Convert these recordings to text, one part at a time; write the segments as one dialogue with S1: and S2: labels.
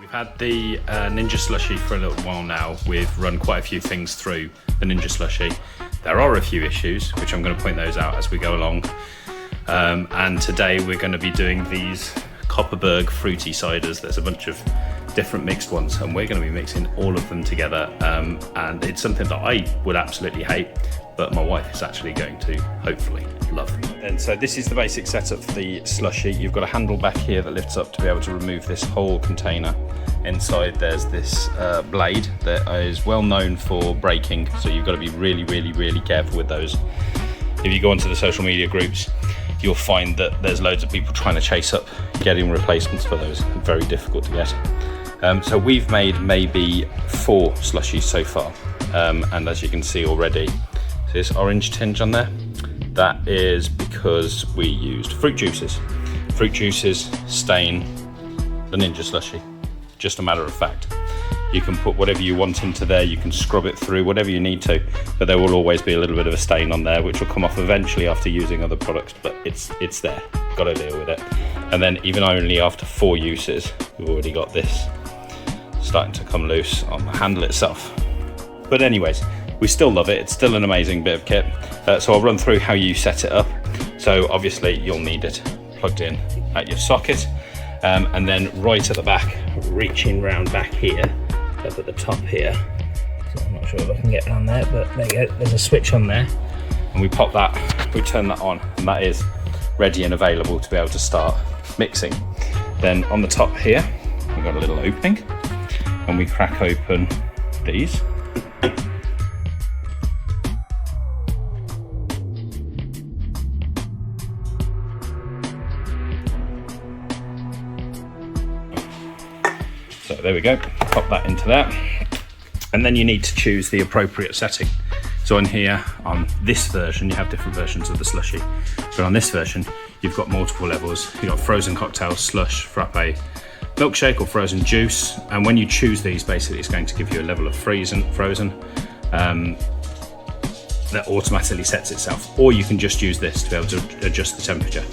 S1: We've had the Ninja Slushi for a little while now. We've run quite a few things through the Ninja Slushi. There are a few issues, which I'm going to point those out as we go along. And today we're going to be doing these KOPPARBERG fruity ciders. There's a bunch of different mixed ones, and we're going to be mixing all of them together. And it's something that I would absolutely hate, but my wife is actually going to hopefully love. And so this is the basic setup for the slushy. You've got a handle back here that lifts up to be able to remove this whole container. Inside there's this blade that is well known for breaking, so you've got to be really careful with those. If you go onto the social media groups, you'll find that there's loads of people trying to chase up getting replacements for those. Very difficult to get. So we've made maybe 4 slushies so far, and as you can see already, this orange tinge on there, that is because we used fruit juices. Fruit juices stain the Ninja Slushi, just a matter of fact. You can put whatever you want into there, you can scrub it through, whatever you need to, but there will always be a little bit of a stain on there, which will come off eventually after using other products, but it's there, got to deal with it. And then even only after 4 uses, we've already got this starting to come loose on the handle itself. But anyways, we still love it. It's still an amazing bit of kit. So I'll run through how you set it up. So obviously you'll need it plugged in at your socket, and then right at the back, reaching round back here, up at the top here. So I'm not sure if I can get down there, but there you go. There's a switch on there, and we pop that, we turn that on, and that is ready and available to be able to start mixing. Then on the top here, we've got a little opening, and we crack open these. So there we go, pop that into that. And then you need to choose the appropriate setting. So on here, on this version, you have different versions of the slushy, but on this version, you've got multiple levels. You've got frozen cocktail, slush, frappe, milkshake or frozen juice. And when you choose these, basically it's going to give you a level of frozen that automatically sets itself. Or you can just use this to be able to adjust the temperature.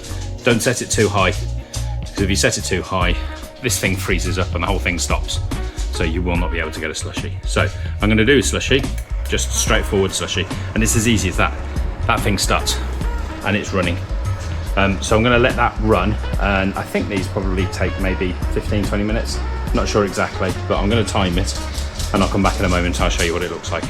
S1: Don't set it too high, because if you set it too high, this thing freezes up and the whole thing stops. So you will not be able to get a slushy. So I'm going to do a slushy, just straightforward slushy. And it's as easy as that. That thing starts and it's running. So I'm going to let that run. And I think these probably take maybe 15-20 minutes. Not sure exactly, but I'm going to time it. And I'll come back in a moment and I'll show you what it looks like.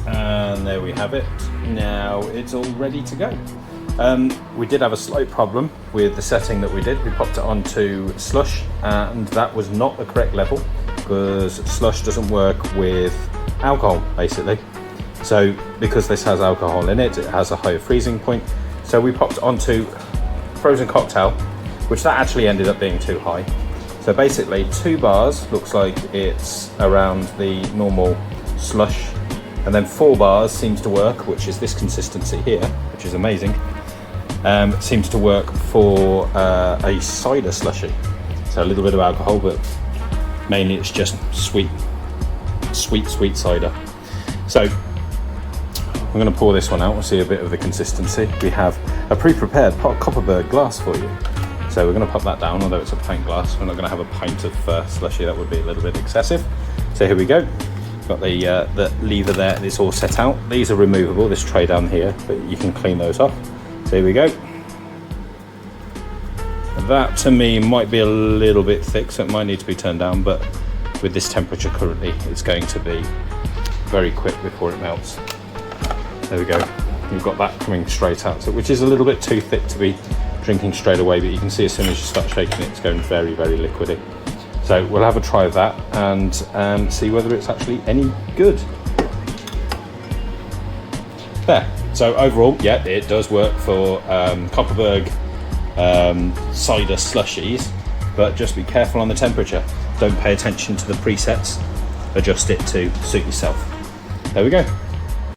S1: And there we have it. Now it's all ready to go. We did have a slight problem with the setting that we did. We popped it onto slush, and that was not the correct level because slush doesn't work with alcohol, basically. So because this has alcohol in it, it has a higher freezing point. So we popped it onto frozen cocktail, which that actually ended up being too high. So basically 2 bars looks like it's around the normal slush, and then 4 bars seems to work, which is this consistency here, which is amazing. Seems to work for a cider slushy. So a little bit of alcohol, but mainly it's just sweet cider. So I'm going to pour this one out. We'll see a bit of the consistency. We have a pre-prepared KOPPARBERG glass for you. So we're going to pop that down, although it's a pint glass. We're not going to have a pint of slushy. That would be a little bit excessive. So here we go. Got the lever there. It's all set out. These are removable, this tray down here, but you can clean those off. So here we go. That to me might be a little bit thick, so it might need to be turned down, but with this temperature currently, it's going to be very quick before it melts. There we go. You've got that coming straight out, so, which is a little bit too thick to be drinking straight away, but you can see as soon as you start shaking it, it's going very liquidy. So we'll have a try of that and see whether it's actually any good. There. So overall, yeah, it does work for KOPPARBERG cider slushies, but just be careful on the temperature. Don't pay attention to the presets. Adjust it to suit yourself. There we go.